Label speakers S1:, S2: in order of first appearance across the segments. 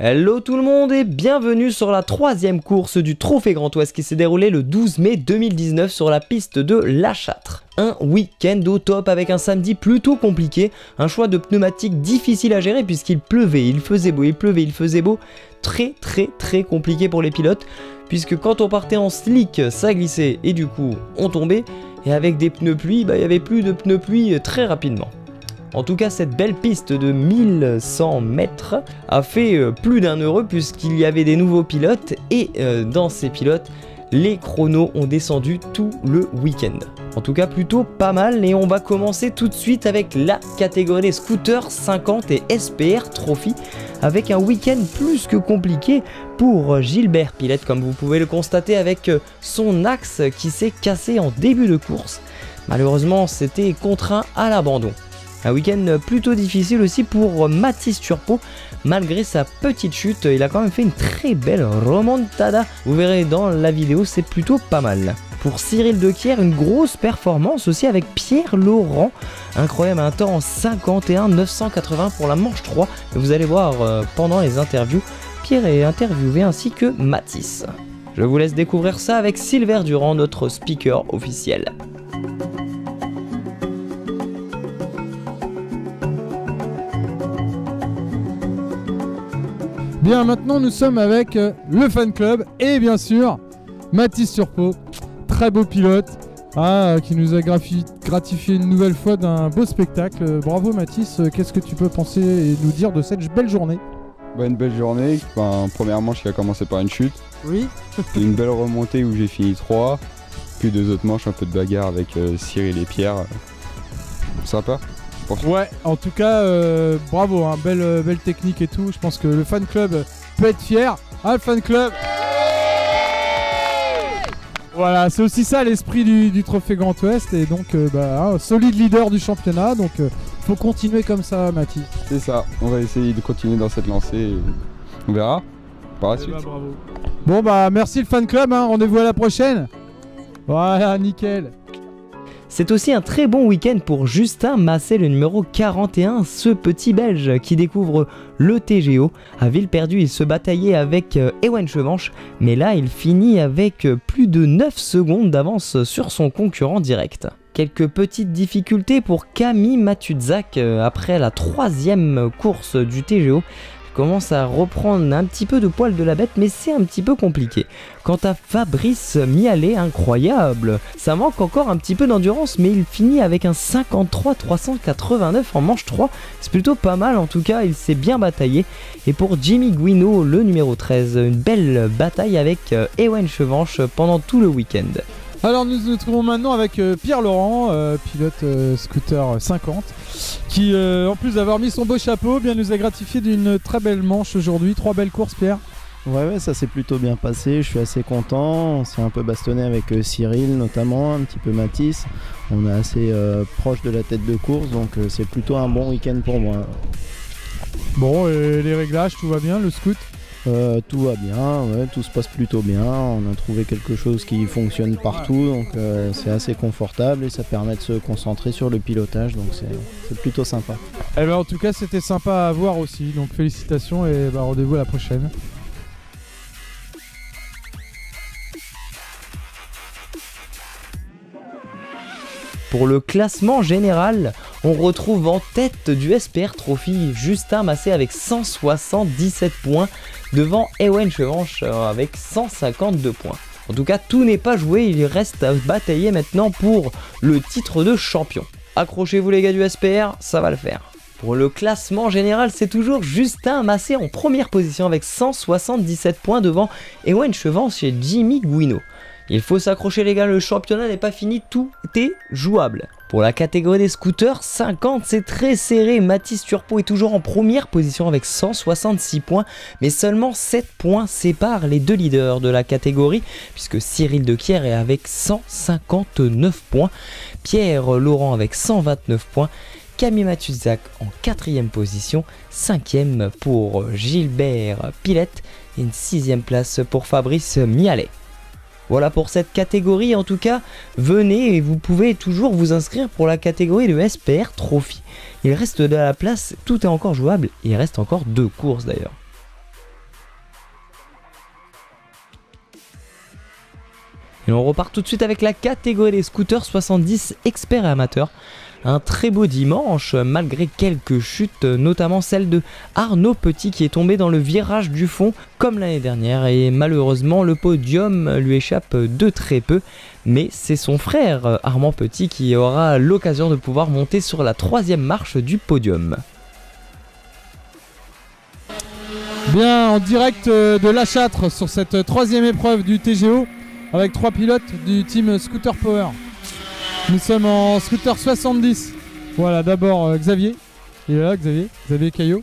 S1: Hello tout le monde et bienvenue sur la troisième course du Trophée Grand Ouest qui s'est déroulée le 12 mai 2019 sur la piste de La Châtre. Un week-end au top avec un samedi plutôt compliqué, un choix de pneumatiques difficile à gérer puisqu'il pleuvait, il faisait beau, il pleuvait, il faisait beau, très compliqué pour les pilotes puisque quand on partait en slick ça glissait et du coup on tombait et avec des pneus pluie, il n'y avait plus de pneus pluie très rapidement. En tout cas, cette belle piste de 1100 mètres a fait plus d'un heureux puisqu'il y avait des nouveaux pilotes et dans ces pilotes, les chronos ont descendu tout le week-end. En tout cas, plutôt pas mal et on va commencer tout de suite avec la catégorie des scooters 50 et SPR Trophy avec un week-end plus que compliqué pour Gilbert Pilette comme vous pouvez le constater avec son axe qui s'est cassé en début de course. Malheureusement, c'était contraint à l'abandon. Un week-end plutôt difficile aussi pour Mathis Turpot, malgré sa petite chute, il a quand même fait une très belle remontada, vous verrez dans la vidéo, c'est plutôt pas mal. Pour Cyril Dequier, une grosse performance aussi avec Pierre Laurent, incroyable, un temps en 51,980 pour la manche 3, et vous allez voir pendant les interviews, Pierre est interviewé ainsi que Mathis. Je vous laisse découvrir ça avec Silver Durand, notre speaker officiel.
S2: Bien, maintenant nous sommes avec le fan club et bien sûr Mathis Turpot, très beau pilote qui nous a gratifié une nouvelle fois d'un beau spectacle. Bravo Mathis, qu'est-ce que tu peux penser et nous dire de cette belle journée?
S3: Une belle journée, première manche qui a commencé par une chute,
S2: oui.
S3: Une belle remontée où j'ai fini 3, puis 2 autres manches, un peu de bagarre avec Cyril et Pierre, sympa.
S2: Ouais, en tout cas, bravo, hein, belle technique et tout. Je pense que le fan club peut être fier. Ah, le fan club. Voilà, c'est aussi ça l'esprit du Trophée Grand Ouest. Et donc, solide leader du championnat. Donc, faut continuer comme ça, Mathis.
S3: C'est ça, on va essayer de continuer dans cette lancée. Et on verra par la suite.
S2: Bravo. Bon, merci le fan club. Hein, rendez-vous à la prochaine. Voilà, nickel.
S1: C'est aussi un très bon week-end pour Justin Massé, le numéro 41, ce petit Belge qui découvre le TGO. À Villeperdue, il se bataillait avec Ewen Chevanche, mais là il finit avec plus de 9 secondes d'avance sur son concurrent direct. Quelques petites difficultés pour Camille Matuzak après la 3e course du TGO. Commence à reprendre un petit peu de poil de la bête, mais c'est un petit peu compliqué. Quant à Fabrice Mialet, incroyable, ça manque encore un petit peu d'endurance, mais il finit avec un 53,389 en manche 3, c'est plutôt pas mal en tout cas, il s'est bien bataillé. Et pour Jimmy Guino, le numéro 13, une belle bataille avec Ewen Chevanche pendant tout le week-end.
S2: Alors nous nous trouvons maintenant avec Pierre Laurent, pilote scooter 50, qui en plus d'avoir mis son beau chapeau, nous a gratifié d'une très belle manche aujourd'hui. 3 belles courses, Pierre.
S4: Ouais, ça s'est plutôt bien passé, je suis assez content. On s'est un peu bastonné avec Cyril notamment, un petit peu Mathis. On est assez proche de la tête de course, donc c'est plutôt un bon week-end pour moi.
S2: Bon, et les réglages, tout va bien, le scoot?
S4: Tout va bien, ouais, tout se passe plutôt bien. On a trouvé quelque chose qui fonctionne partout, donc c'est assez confortable et ça permet de se concentrer sur le pilotage, donc c'est plutôt sympa.
S2: Eh ben, en tout cas, c'était sympa à voir aussi, donc félicitations et rendez-vous à la prochaine.
S1: Pour le classement général, on retrouve en tête du SPR Trophy Justin Massé avec 177 points devant Ewen Chevanche avec 152 points. En tout cas, tout n'est pas joué, il reste à batailler maintenant pour le titre de champion. Accrochez-vous les gars du SPR, ça va le faire. Pour le classement général, c'est toujours Justin Massé en première position avec 177 points devant Ewen Chevanche et Jimmy Guino. Il faut s'accrocher les gars, le championnat n'est pas fini, tout est jouable. Pour la catégorie des scooters 50, c'est très serré, Mathis Turpot est toujours en première position avec 166 points, mais seulement 7 points séparent les deux leaders de la catégorie, puisque Cyril Dequier est avec 159 points, Pierre Laurent avec 129 points, Camille Matuzak en 4e position, 5e pour Gilbert Pilette et une 6e place pour Fabrice Mialet. Voilà pour cette catégorie, en tout cas, venez et vous pouvez toujours vous inscrire pour la catégorie de SPR Trophy. Il reste de la place, tout est encore jouable, et il reste encore 2 courses d'ailleurs. Et on repart tout de suite avec la catégorie des scooters 70 experts et amateurs. Un très beau dimanche, malgré quelques chutes, notamment celle de Arnaud Petit qui est tombé dans le virage du fond comme l'année dernière. Et malheureusement, le podium lui échappe de très peu. Mais c'est son frère Armand Petit qui aura l'occasion de pouvoir monter sur la 3e marche du podium.
S2: Bien, en direct de La Châtre sur cette 3e épreuve du TGO avec 3 pilotes du team Scooter Power. Nous sommes en scooter 70. Voilà, d'abord Xavier. Il est là, Xavier Caillot.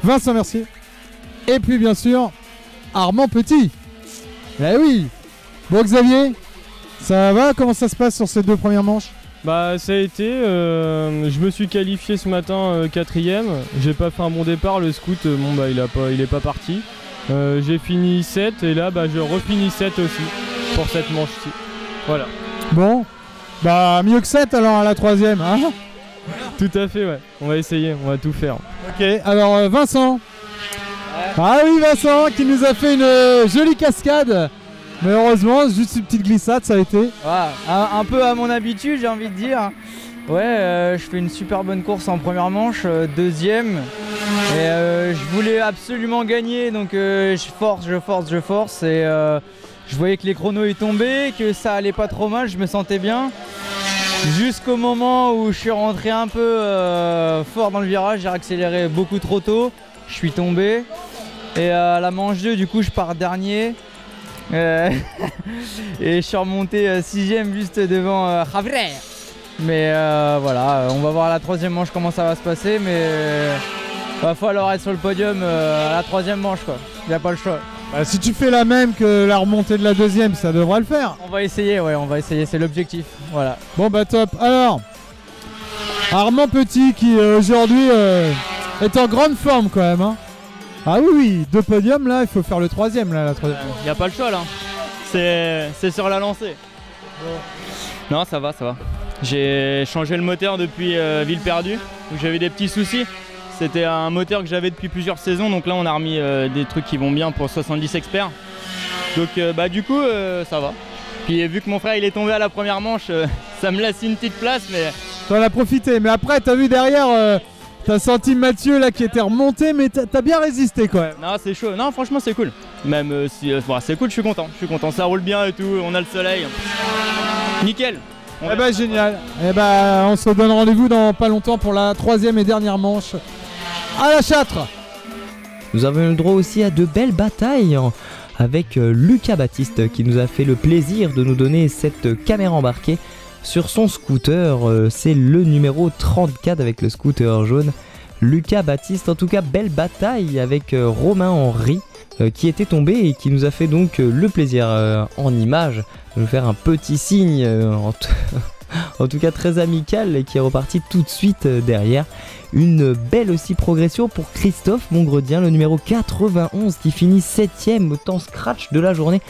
S2: Vincent Mercier. Et puis bien sûr, Armand Petit. Eh oui. Bon Xavier, ça va? Comment ça se passe sur ces 2 premières manches?
S5: Bah ça a été, je me suis qualifié ce matin 4ème. J'ai pas fait un bon départ, le scoot, il est pas parti. J'ai fini 7 et là je refinis 7 aussi pour cette manche-ci. Voilà.
S2: Bon. Bah mieux que 7 alors à la 3e, hein?
S5: Tout à fait, ouais. On va essayer, on va tout faire.
S2: Ok, alors Vincent. Ah oui, Vincent qui nous a fait une jolie cascade. Mais heureusement, juste une petite glissade, ça a été.
S6: Ouais, un peu à mon habitude, j'ai envie de dire. Ouais, je fais une super bonne course en première manche, 2ème. Et je voulais absolument gagner, donc je force. Et je voyais que les chronos y tombaient, que ça allait pas trop mal, je me sentais bien. Jusqu'au moment où je suis rentré un peu fort dans le virage, j'ai accéléré beaucoup trop tôt. Je suis tombé. Et à la manche 2, du coup, je pars dernier. Et je suis remonté 6ème juste devant Javier. Mais voilà, on va voir à la 3e manche comment ça va se passer. Mais va falloir être sur le podium à la 3e manche, quoi. Il n'y a pas le choix.
S2: Bah, si tu fais la même que la remontée de la 2e, ça devrait le faire.
S6: On va essayer, c'est l'objectif. Voilà.
S2: Bon bah top. Alors, Armand Petit qui aujourd'hui est en grande forme quand même, hein. Ah oui, 2 podiums là, il faut faire le 3e là, la 3e.
S5: Il n'y a pas le choix là. C'est sur la lancée. Non, ça va. J'ai changé le moteur depuis Villeperdue où j'avais des petits soucis. C'était un moteur que j'avais depuis plusieurs saisons, donc là on a remis des trucs qui vont bien pour 70 experts. Donc du coup ça va. Puis vu que mon frère il est tombé à la première manche, ça me laisse une petite place, mais...
S2: T'en as profité, mais après t'as vu derrière, t'as senti Mathieu là qui était remonté, mais t'as bien résisté quand même.
S5: Non, c'est chaud, non franchement c'est cool. Même si c'est cool, je suis content, ça roule bien et tout, on a le soleil. Nickel.
S2: Eh bah génial. Eh bah on se donne rendez-vous dans pas longtemps pour la 3e et dernière manche à La Châtre.
S1: Nous avons eu le droit aussi à de belles batailles avec Lucas Baptiste qui nous a fait le plaisir de nous donner cette caméra embarquée sur son scooter. C'est le numéro 34 avec le scooter jaune. Lucas Baptiste, en tout cas belle bataille avec Romain Henry qui était tombé et qui nous a fait donc le plaisir en image de nous faire un petit signe en tout cas très amical et qui est reparti tout de suite derrière. Une belle aussi progression pour Christophe Mongredien, le numéro 91 qui finit 7ème au temps scratch de la journée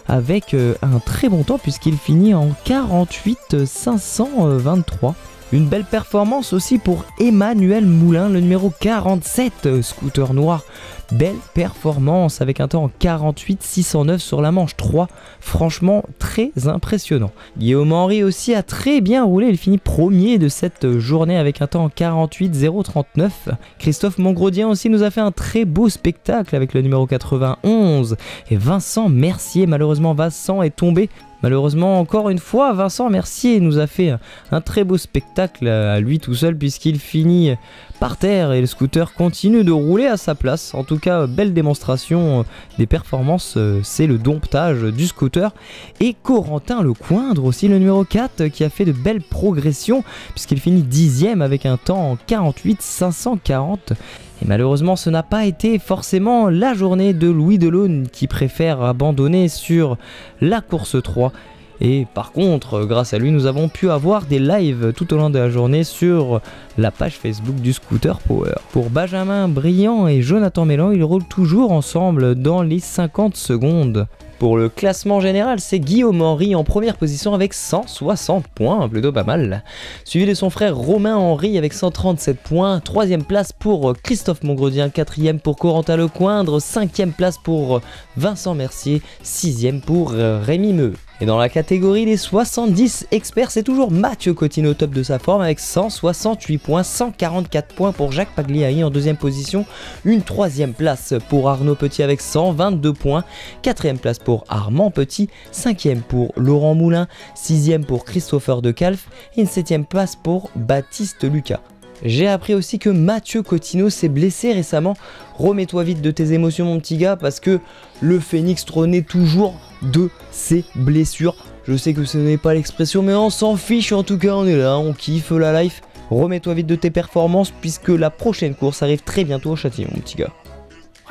S1: avec un très bon temps puisqu'il finit en 48 523. Une belle performance aussi pour Emmanuel Moulin, le numéro 47, scooter noir. Belle performance avec un temps en 48 609 sur la manche 3. Franchement très impressionnant. Guillaume Henry aussi a très bien roulé. Il finit premier de cette journée avec un temps en 48 039. Christophe Mongredien aussi nous a fait un très beau spectacle avec le numéro 91. Et Vincent Mercier, malheureusement Vincent est tombé. Malheureusement, encore une fois, Vincent Mercier nous a fait un très beau spectacle à lui tout seul puisqu'il finit par terre et le scooter continue de rouler à sa place. En tout cas, belle démonstration des performances, c'est le domptage du scooter. Et Corentin Lecoindre aussi, le numéro 4, qui a fait de belles progressions puisqu'il finit 10ème avec un temps en 48 540. Et malheureusement, ce n'a pas été forcément la journée de Louis Delaune qui préfère abandonner sur la course 3. Et par contre, grâce à lui, nous avons pu avoir des lives tout au long de la journée sur la page Facebook du Scooter Power. Pour Benjamin Briand et Jonathan Mélan, ils roulent toujours ensemble dans les 50 secondes. Pour le classement général, c'est Guillaume Henry en première position avec 160 points, plutôt pas mal. Suivi de son frère Romain Henry avec 137 points. Troisième place pour Christophe Mongredien, quatrième pour Corentin Lecoindre, cinquième place pour Vincent Mercier, sixième pour Rémi Meux. Et dans la catégorie des 70 experts, c'est toujours Mathieu Cotino au top de sa forme avec 168 points, 144 points pour Jacques Pagliari en deuxième position, une troisième place pour Arnaud Petit avec 122 points, quatrième place pour Armand Petit, cinquième pour Laurent Moulin, sixième pour Christopher Decalf et une septième place pour Baptiste Lucas. J'ai appris aussi que Mathieu Cotino s'est blessé récemment. Remets-toi vite de tes émotions mon petit gars parce que le Phénix trônait toujours de ses blessures. Je sais que ce n'est pas l'expression mais on s'en fiche, en tout cas on est là, on kiffe la life. Remets-toi vite de tes performances puisque la prochaine course arrive très bientôt au Châtillon mon petit gars.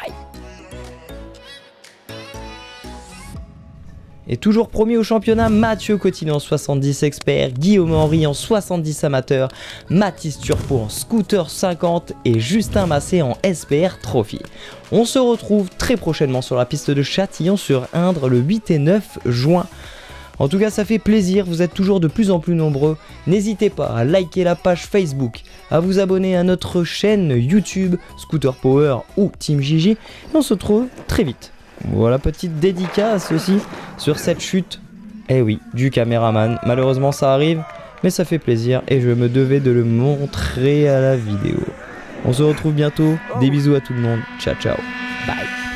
S1: Ouais. Et toujours premier au championnat, Mathieu Cotino en 70 experts, Guillaume Henry en 70 amateurs, Mathis Turpot en scooter 50 et Justin Massé en SPR Trophy. On se retrouve très prochainement sur la piste de Châtillon-sur-Indre le 8 et 9 juin. En tout cas ça fait plaisir, vous êtes toujours de plus en plus nombreux. N'hésitez pas à liker la page Facebook, à vous abonner à notre chaîne YouTube, Scooter Power ou Team Gigi. Et on se retrouve très vite. Voilà, petite dédicace aussi sur cette chute, eh oui, du caméraman. Malheureusement ça arrive, mais ça fait plaisir et je me devais de le montrer à la vidéo. On se retrouve bientôt, des bisous à tout le monde, ciao ciao, bye.